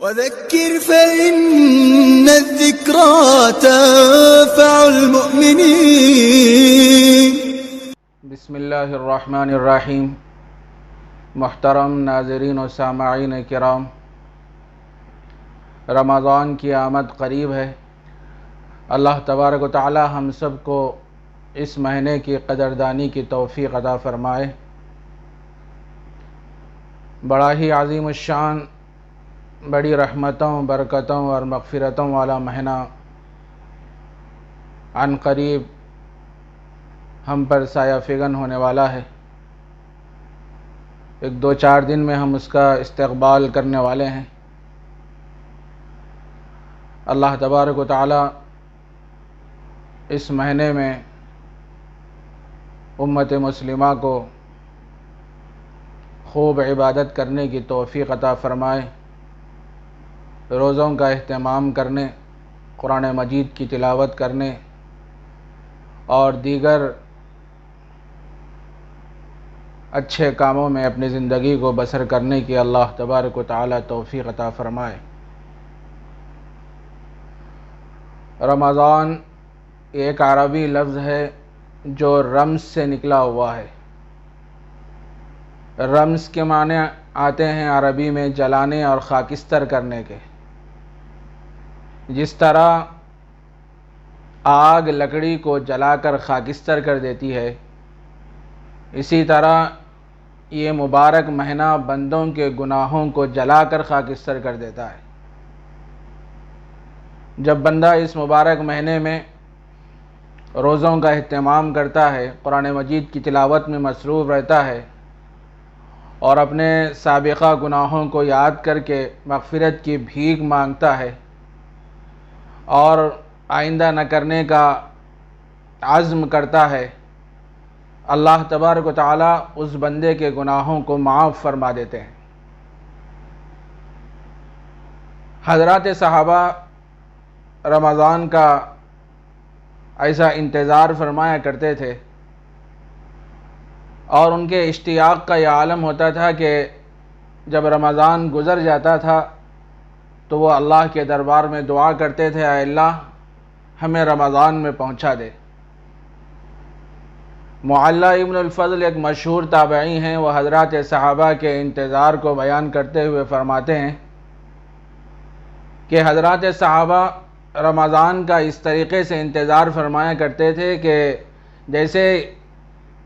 وذكر فإن الذكرى تنفع المؤمنين۔ بسم اللہ الرحمن الرحیم۔ محترم ناظرین و سامعین کرام، رمضان کی آمد قریب ہے۔ اللہ تبارک و تعالی ہم سب کو اس مہینے کی قدردانی کی توفیق عطا فرمائے۔ بڑا ہی عظیم الشان، بڑی رحمتوں، برکتوں اور مغفرتوں والا مہینہ عن قریب ہم پر سایہ فگن ہونے والا ہے۔ ایک دو چار دن میں ہم اس کا استقبال کرنے والے ہیں۔ اللہ تبارک و تعالی اس مہینے میں امت مسلمہ کو خوب عبادت کرنے کی توفیق عطا فرمائے، روزوں کا اہتمام کرنے، قرآن مجید کی تلاوت کرنے اور دیگر اچھے کاموں میں اپنی زندگی کو بسر کرنے کی اللہ تبارک و تعالی توفیق عطا فرمائے۔ رمضان ایک عربی لفظ ہے جو رمز سے نکلا ہوا ہے۔ رمز کے معنی آتے ہیں عربی میں جلانے اور خاکستر کرنے کے۔ جس طرح آگ لکڑی کو جلا کر خاکستر کر دیتی ہے، اسی طرح یہ مبارک مہینہ بندوں کے گناہوں کو جلا کر خاکستر کر دیتا ہے۔ جب بندہ اس مبارک مہینے میں روزوں کا اہتمام کرتا ہے، قرآن مجید کی تلاوت میں مصروف رہتا ہے اور اپنے سابقہ گناہوں کو یاد کر کے مغفرت کی بھیک مانگتا ہے اور آئندہ نہ کرنے کا عزم کرتا ہے، اللہ تبارک و تعالی اس بندے کے گناہوں کو معاف فرما دیتے ہیں۔ حضرات صحابہ رمضان کا ایسا انتظار فرمایا کرتے تھے اور ان کے اشتیاق کا یہ عالم ہوتا تھا کہ جب رمضان گزر جاتا تھا تو وہ اللہ کے دربار میں دعا کرتے تھے، اے اللہ ہمیں رمضان میں پہنچا دے۔ معلّہ ابن الفضل ایک مشہور تابعی ہیں، وہ حضرات صحابہ کے انتظار کو بیان کرتے ہوئے فرماتے ہیں کہ حضرات صحابہ رمضان کا اس طریقے سے انتظار فرمایا کرتے تھے کہ جیسے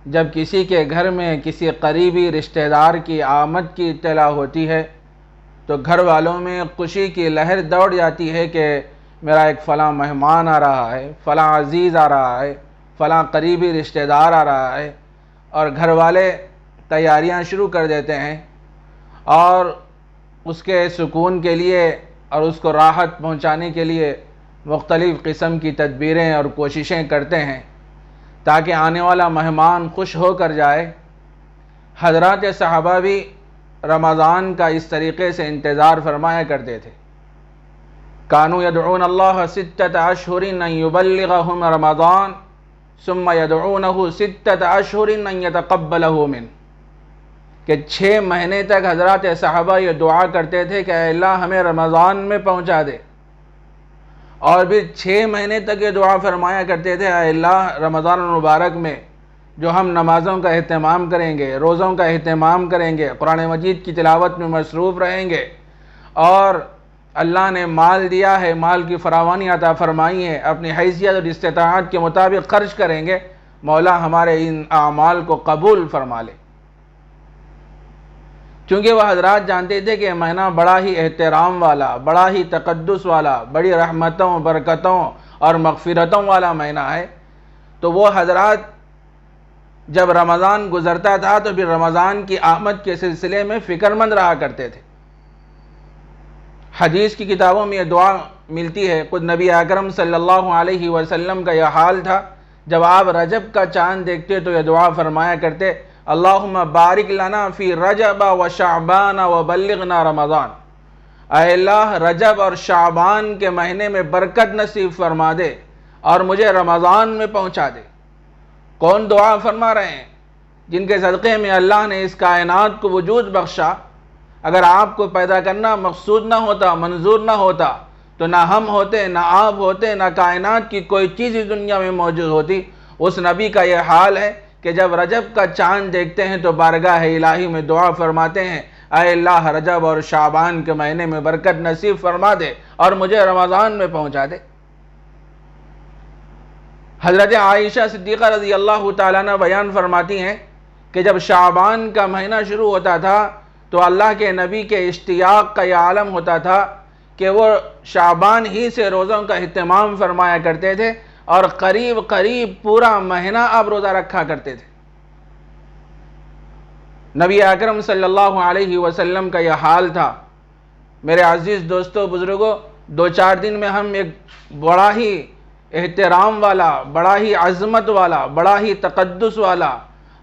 جب کسی کے گھر میں کسی قریبی رشتہ دار کی آمد کی اطلاع ہوتی ہے تو گھر والوں میں خوشی کی لہر دوڑ جاتی ہے کہ میرا ایک فلاں مہمان آ رہا ہے، فلاں عزیز آ رہا ہے، فلاں قریبی رشتہ دار آ رہا ہے، اور گھر والے تیاریاں شروع کر دیتے ہیں اور اس کے سکون کے لیے اور اس کو راحت پہنچانے کے لیے مختلف قسم کی تدبیریں اور کوششیں کرتے ہیں تاکہ آنے والا مہمان خوش ہو کر جائے۔ حضرات صحابہ بھی رمضان کا اس طریقے سے انتظار فرمایا کرتے تھے۔ کانوا یدعون اللہ ستۃ اشہر ان یبلغہم رمضان ثم یدعونہ ستۃ اشہر ان یتقبلہ منہ، کہ 6 مہینے تک حضرات صحابہ یہ دعا کرتے تھے کہ اے اللہ ہمیں رمضان میں پہنچا دے، اور پھر 6 مہینے تک یہ دعا فرمایا کرتے تھے اے اللہ رمضان المبارک میں جو ہم نمازوں کا اہتمام کریں گے، روزوں کا اہتمام کریں گے، قرآن مجید کی تلاوت میں مصروف رہیں گے اور اللہ نے مال دیا ہے، مال کی فراوانی عطا فرمائی ہے، اپنی حیثیت اور استطاعت کے مطابق خرچ کریں گے، مولا ہمارے ان اعمال کو قبول فرما لے۔ چونکہ وہ حضرات جانتے تھے کہ یہ مہینہ بڑا ہی احترام والا، بڑا ہی تقدس والا، بڑی رحمتوں، برکتوں اور مغفرتوں والا مہینہ ہے، تو وہ حضرات جب رمضان گزرتا تھا تو پھر رمضان کی آمد کے سلسلے میں فکر مند رہا کرتے تھے۔ حدیث کی کتابوں میں یہ دعا ملتی ہے، خود نبی اکرم صلی اللہ علیہ وسلم کا یہ حال تھا، جب آپ رجب کا چاند دیکھتے تو یہ دعا فرمایا کرتے، اللہم بارک لنا فی رجب و شعبان و بلغنا رمضان، اے اللہ رجب اور شعبان کے مہینے میں برکت نصیب فرما دے اور مجھے رمضان میں پہنچا دے۔ کون دعا فرما رہے ہیں؟ جن کے صدقے میں اللہ نے اس کائنات کو وجود بخشا، اگر آپ کو پیدا کرنا مقصود نہ ہوتا، منظور نہ ہوتا، تو نہ ہم ہوتے، نہ آپ ہوتے، نہ کائنات کی کوئی چیز اس دنیا میں موجود ہوتی۔ اس نبی کا یہ حال ہے کہ جب رجب کا چاند دیکھتے ہیں تو بارگاہ الہی میں دعا فرماتے ہیں، اے اللہ رجب اور شعبان کے مہینے میں برکت نصیب فرما دے اور مجھے رمضان میں پہنچا دے۔ حضرت عائشہ صدیقہ رضی اللہ تعالیٰ عنہ بیان فرماتی ہیں کہ جب شعبان کا مہینہ شروع ہوتا تھا تو اللہ کے نبی کے اشتیاق کا یہ عالم ہوتا تھا کہ وہ شعبان ہی سے روزوں کا اہتمام فرمایا کرتے تھے اور قریب قریب پورا مہینہ آپ روزہ رکھا کرتے تھے۔ نبی اکرم صلی اللہ علیہ وسلم کا یہ حال تھا۔ میرے عزیز دوستو بزرگوں، 2-4 دن میں ہم ایک بڑا ہی احترام والا، بڑا ہی عظمت والا، بڑا ہی تقدس والا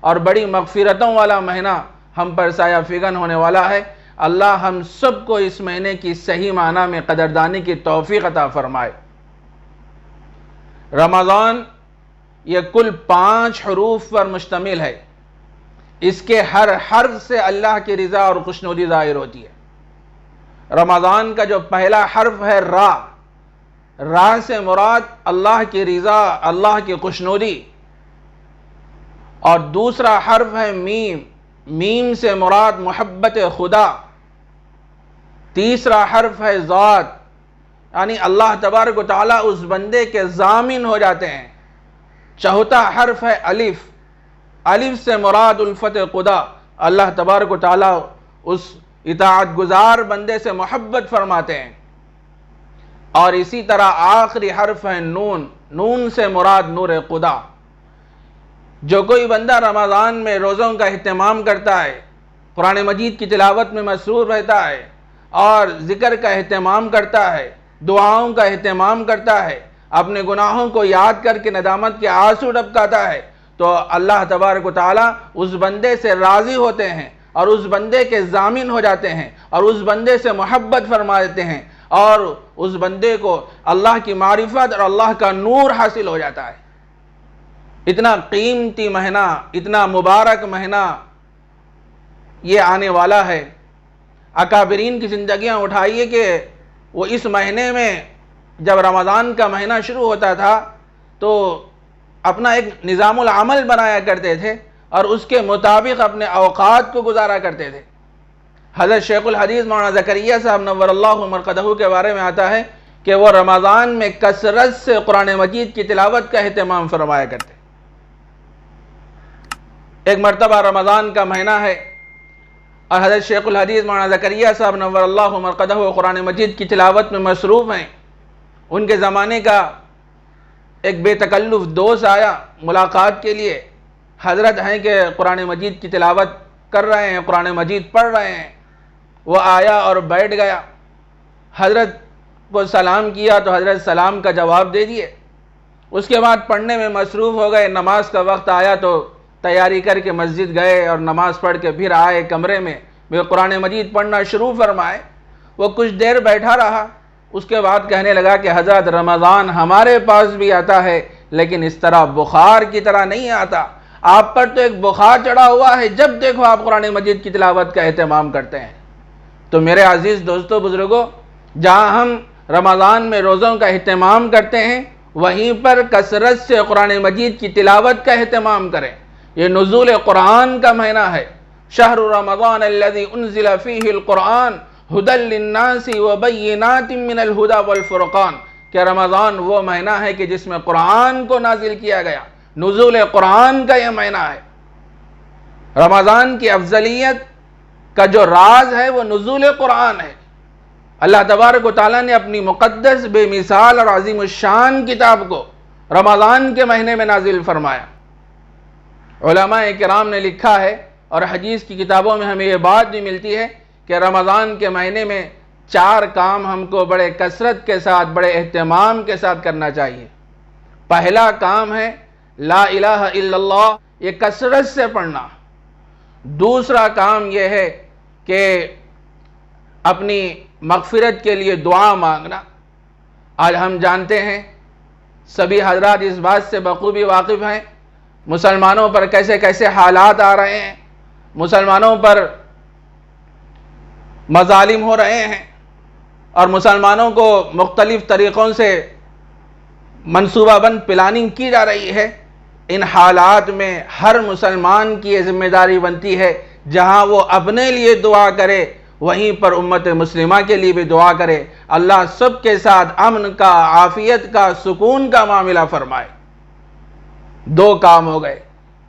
اور بڑی مغفرتوں والا مہینہ ہم پر سایہ فگن ہونے والا ہے۔ اللہ ہم سب کو اس مہینے کی صحیح معنی میں قدردانی کی توفیق عطا فرمائے۔ رمضان یہ کل 5 حروف پر مشتمل ہے۔ اس کے ہر حرف سے اللہ کی رضا اور خوشنودی ظاہر ہوتی ہے۔ رمضان کا جو پہلا حرف ہے را، را سے مراد اللہ کی رضا، اللہ کی خوشنودی، اور دوسرا حرف ہے میم، میم سے مراد محبت خدا، تیسرا حرف ہے ذات، یعنی اللہ تبارک و تعالیٰ اس بندے کے ضامن ہو جاتے ہیں۔ چوتھا حرف ہے الف، الف سے مراد الفت خدا، اللہ تبارک و تعالیٰ اس اطاعت گزار بندے سے محبت فرماتے ہیں۔ اور اسی طرح آخری حرف ہے نون، نون سے مراد نور خدا۔ جو کوئی بندہ رمضان میں روزوں کا اہتمام کرتا ہے، قرآن مجید کی تلاوت میں مصروف رہتا ہے اور ذکر کا اہتمام کرتا ہے، دعاؤں کا اہتمام کرتا ہے، اپنے گناہوں کو یاد کر کے ندامت کے آنسو ٹپکاتا ہے، تو اللہ تبارک و تعالیٰ اس بندے سے راضی ہوتے ہیں اور اس بندے کے ضامن ہو جاتے ہیں اور اس بندے سے محبت فرما دیتے ہیں اور اس بندے کو اللہ کی معرفت اور اللہ کا نور حاصل ہو جاتا ہے۔ اتنا قیمتی مہینہ، اتنا مبارک مہینہ یہ آنے والا ہے۔ اکابرین کی زندگیاں اٹھائیے کہ وہ اس مہینے میں جب رمضان کا مہینہ شروع ہوتا تھا تو اپنا ایک نظام العمل بنایا کرتے تھے اور اس کے مطابق اپنے اوقات کو گزارا کرتے تھے۔ حضرت شیخ الحدیث مولانا زکریا صاحب نور اللہ مرقدہ کے بارے میں آتا ہے کہ وہ رمضان میں کثرت سے قرآن مجید کی تلاوت کا اہتمام فرمایا کرتے۔ ایک مرتبہ رمضان کا مہینہ ہے اور حضرت شیخ الحدیث مولانا زکریا صاحب نور اللہ مرقدہ قرآن مجید کی تلاوت میں مصروف ہیں۔ ان کے زمانے کا ایک بے تکلف دوست آیا ملاقات کے لیے۔ حضرت ہیں کہ قرآن مجید کی تلاوت کر رہے ہیں، قرآن مجید پڑھ رہے ہیں۔ وہ آیا اور بیٹھ گیا، حضرت کو سلام کیا تو حضرت سلام کا جواب دے دیے۔ اس کے بعد پڑھنے میں مصروف ہو گئے۔ نماز کا وقت آیا تو تیاری کر کے مسجد گئے اور نماز پڑھ کے پھر آئے کمرے میں، پھر قرآن مجید پڑھنا شروع فرمائے۔ وہ کچھ دیر بیٹھا رہا، اس کے بعد کہنے لگا کہ حضرت رمضان ہمارے پاس بھی آتا ہے لیکن اس طرح بخار کی طرح نہیں آتا۔ آپ پر تو ایک بخار چڑھا ہوا ہے، جب دیکھو آپ قرآن مجید کی تلاوت کا اہتمام کرتے ہیں۔ تو میرے عزیز دوستو بزرگوں، جہاں ہم رمضان میں روزوں کا اہتمام کرتے ہیں وہیں پر کثرت سے قرآن مجید کی تلاوت کا اہتمام کریں۔ یہ نزول قرآن کا مہینہ ہے۔ شہر رمضان الذی انزل فیہ القرآن ھدی للناس وبینات من الھدی والفرقان، کہ رمضان وہ مہینہ ہے کہ جس میں قرآن کو نازل کیا گیا۔ نزول قرآن کا یہ مہینہ ہے۔ رمضان کی افضلیت کا جو راز ہے وہ نزول قرآن ہے۔ اللہ تبارک و تعالیٰ نے اپنی مقدس بے مثال اور عظیم الشان کتاب کو رمضان کے مہینے میں نازل فرمایا۔ علماء کرام نے لکھا ہے اور حدیث کی کتابوں میں ہمیں یہ بات بھی ملتی ہے کہ رمضان کے مہینے میں 4 کام ہم کو بڑے کثرت کے ساتھ، بڑے اہتمام کے ساتھ کرنا چاہیے۔ پہلا کام ہے لا الہ الا اللہ، یہ کثرت سے پڑھنا۔ دوسرا کام یہ ہے کہ اپنی مغفرت کے لیے دعا مانگنا۔ آج ہم جانتے ہیں، سبھی حضرات اس بات سے بخوبی واقف ہیں، مسلمانوں پر کیسے کیسے حالات آ رہے ہیں، مسلمانوں پر مظالم ہو رہے ہیں اور مسلمانوں کو مختلف طریقوں سے منصوبہ بند پلاننگ کی جا رہی ہے، ان حالات میں ہر مسلمان کی یہ ذمہ داری بنتی ہے جہاں وہ اپنے لیے دعا کرے وہیں پر امت مسلمہ کے لیے بھی دعا کرے، اللہ سب کے ساتھ امن کا، عافیت کا، سکون کا معاملہ فرمائے۔ 2 کام ہو گئے۔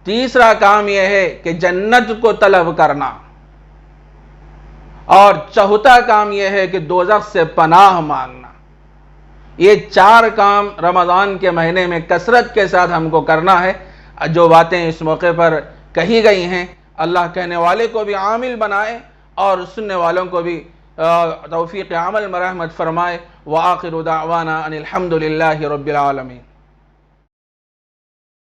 تیسرا کام یہ ہے کہ جنت کو طلب کرنا، اور چوتھا کام یہ ہے کہ دوزخ سے پناہ مانگنا۔ یہ 4 کام رمضان کے مہینے میں کثرت کے ساتھ ہم کو کرنا ہے۔ جو باتیں اس موقع پر کہی گئی ہیں، اللہ کہنے والے کو بھی عامل بنائے اور سننے والوں کو بھی توفیق عمل میں رحمت فرمائے۔ وآخر دعوانا ان الحمد للہ رب العالمین۔